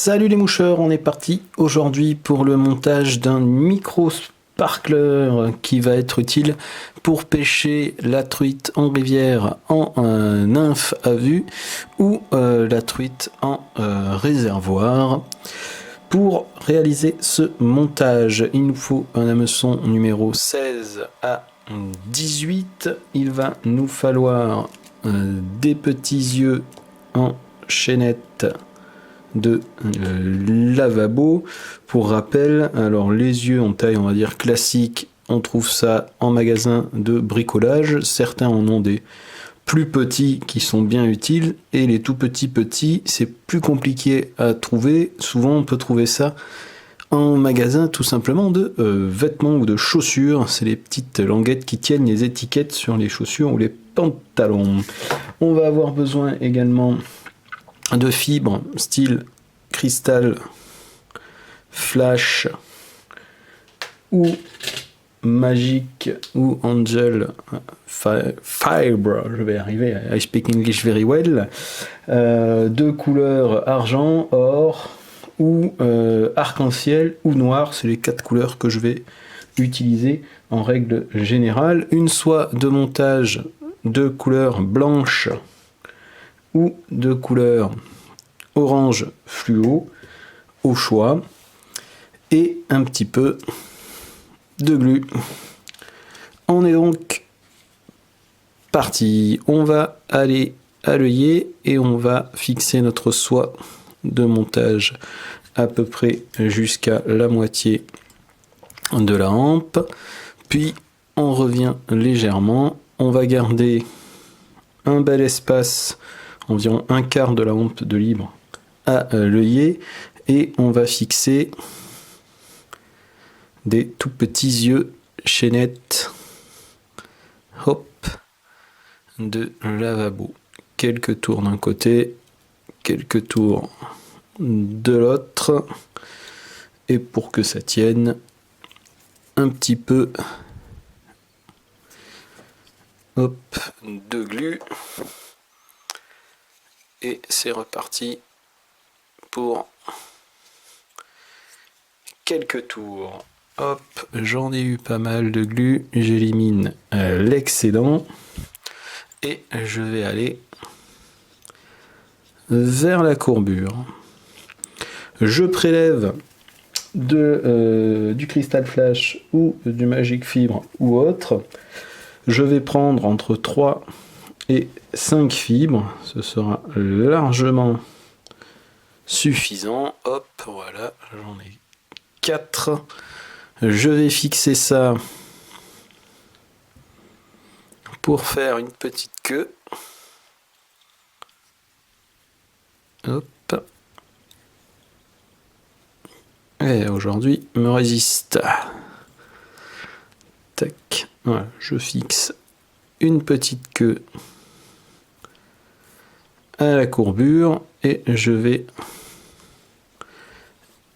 Salut les moucheurs, on est parti aujourd'hui pour le montage d'un micro sparkler qui va être utile pour pêcher la truite en rivière en nymphe à vue ou la truite en réservoir. Pour réaliser ce montage, il nous faut un hameçon numéro 16 à 18. Il va nous falloir des petits yeux en chaînette de lavabo. Pour rappel, alors les yeux en taille on va dire classique, on trouve ça en magasin de bricolage. Certains en ont des plus petits qui sont bien utiles, et les tout petits c'est plus compliqué à trouver. Souvent on peut trouver ça en magasin tout simplement de vêtements ou de chaussures. C'est les petites languettes qui tiennent les étiquettes sur les chaussures ou les pantalons. On va avoir besoin également de fibres style cristal, flash ou magic ou angel fibre. Je vais arriver, I speak English very well. De couleur argent, or ou arc-en-ciel ou noir. C'est les 4 couleurs que je vais utiliser en règle générale. Une soie de montage de couleur blanche ou de couleur orange fluo au choix, et un petit peu de glu. On est donc parti. On va aller à l'œillet et on va fixer notre soie de montage à peu près jusqu'à la moitié de la hampe, puis on revient légèrement. On va garder un bel espace, environ un quart de la hampe de libre à l'œillet, et on va fixer des tout petits yeux chaînettes, hop, de lavabo. Quelques tours d'un côté, quelques tours de l'autre, et pour que ça tienne, un petit peu, hop, de glu, et c'est reparti pour quelques tours. Hop, j'en ai eu pas mal de glu, j'élimine l'excédent et je vais aller vers la courbure. Je prélève du cristal flash ou du magic fibre ou autre. Je vais prendre entre 3 et 5 fibres, ce sera largement suffisant. Hop, voilà, j'en ai 4. Je vais fixer ça pour faire une petite queue. Hop. Et aujourd'hui, me résiste. Tac, voilà, je fixe une petite queue à la courbure et je vais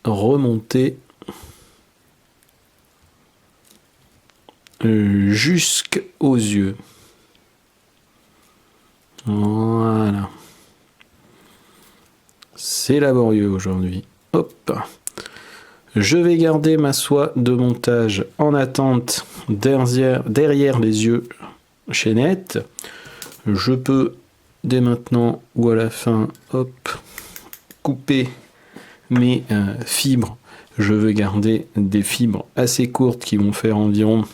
remonter jusqu'aux yeux. Voilà. C'est laborieux aujourd'hui. Hop. Je vais garder ma soie de montage en attente derrière les yeux chaînettes. Je peux dès maintenant ou à la fin, hop, couper mes fibres. Je veux garder des fibres assez courtes qui vont faire environ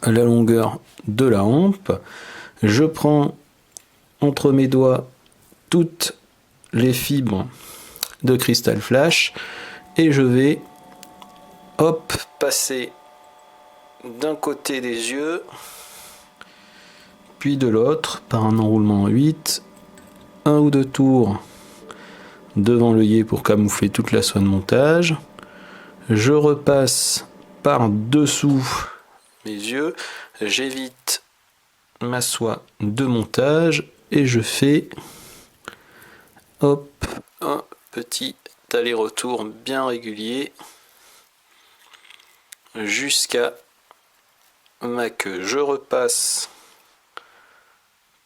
la longueur de la hampe. Je prends entre mes doigts toutes les fibres de cristal flash et je vais, hop, passer d'un côté des yeux puis de l'autre par un enroulement à 8, un ou deux tours devant l'œillet pour camoufler toute la soie de montage. Je repasse par dessous mes yeux, j'évite ma soie de montage et je fais, hop, un petit aller-retour bien régulier jusqu'à ma queue. Je repasse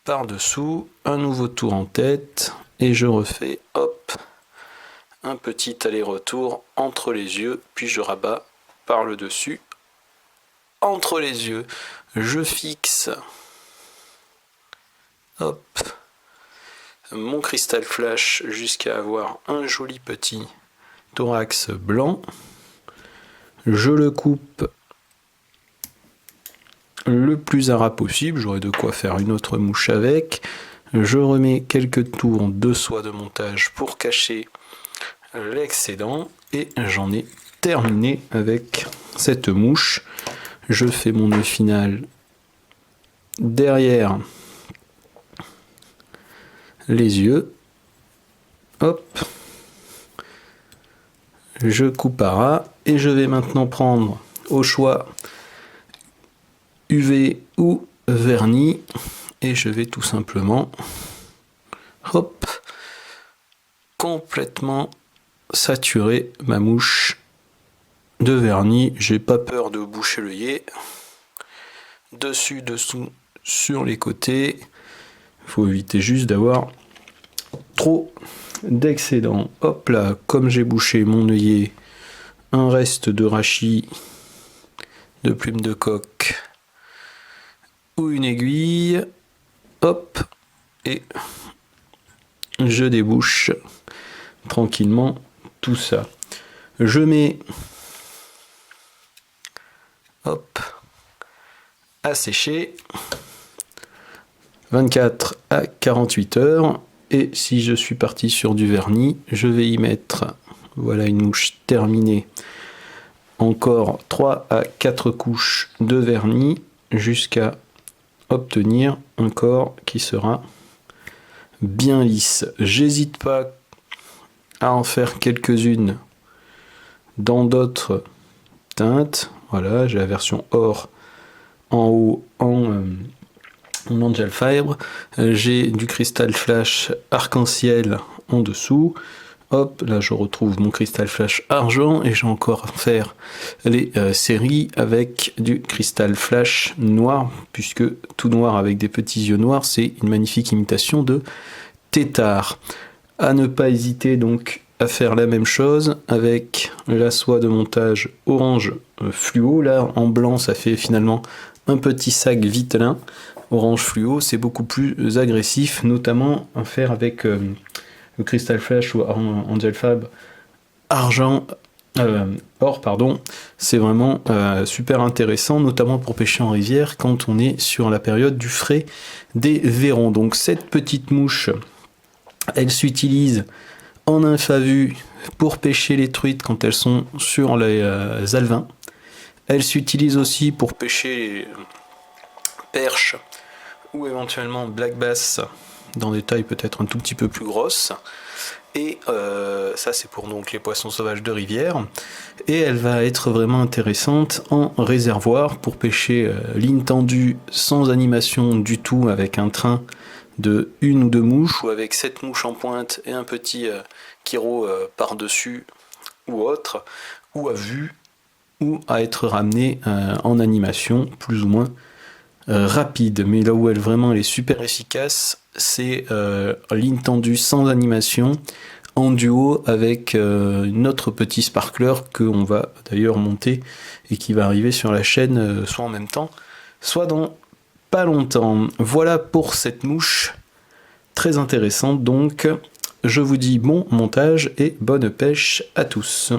par dessous, un nouveau tour en tête et je refais, hop, un petit aller-retour entre les yeux, puis je rabats par le dessus entre les yeux. Je fixe, hop, mon cristal flash jusqu'à avoir un joli petit thorax blanc. Je le coupe le plus à ras possible, j'aurai de quoi faire une autre mouche avec. Je remets quelques tours de soie de montage pour cacher l'excédent et j'en ai terminé avec cette mouche. Je fais mon nœud final derrière les yeux. Hop. Je coupe à ras et je vais maintenant prendre au choix UV ou vernis et je vais tout simplement hop, complètement saturer ma mouche de vernis. J'ai pas peur de boucher l'œillet. Dessus, dessous, sur les côtés. Il faut éviter juste d'avoir trop d'excédent. Hop là, comme j'ai bouché mon œillet, un reste de rachis, de plume de coque ou une aiguille, hop, et je débouche tranquillement tout ça. Je mets, hop, à sécher 24 à 48 heures. Et si je suis parti sur du vernis, je vais y mettre, voilà une mouche terminée, encore 3 à 4 couches de vernis jusqu'à obtenir un corps qui sera bien lisse. J'hésite pas à en faire quelques-unes dans d'autres teintes. Voilà, j'ai la version or en haut en angel fibre. J'ai du cristal flash arc-en-ciel en dessous. Hop, là je retrouve mon cristal flash argent et j'ai encore à faire les séries avec du cristal flash noir, puisque tout noir avec des petits yeux noirs, c'est une magnifique imitation de tétard. À ne pas hésiter donc à faire la même chose avec la soie de montage orange fluo. Là en blanc ça fait finalement un petit sac vitelin. Orange fluo c'est beaucoup plus agressif, notamment à faire avec le cristal flash ou angel fab argent or pardon, c'est vraiment super intéressant, notamment pour pêcher en rivière quand on est sur la période du frais des vairons. Donc cette petite mouche, elle s'utilise en nymphe à vue pour pêcher les truites quand elles sont sur les alevins. Elle s'utilise aussi pour pêcher les perches ou éventuellement black bass dans des tailles peut-être un tout petit peu plus grosses. Et ça c'est pour donc les poissons sauvages de rivière. Et elle va être vraiment intéressante en réservoir pour pêcher ligne tendue sans animation du tout, avec un train de une ou deux mouches, ou avec 7 mouches en pointe et un petit kiro par-dessus ou autre, ou à vue, ou à être ramené en animation plus ou moins rapide. Mais là où elle vraiment elle est super efficace, c'est ligne tendue sans animation en duo avec notre petit sparkler que on va d'ailleurs monter et qui va arriver sur la chaîne soit en même temps soit dans pas longtemps. Voilà pour cette mouche très intéressante. Donc je vous dis bon montage et bonne pêche à tous.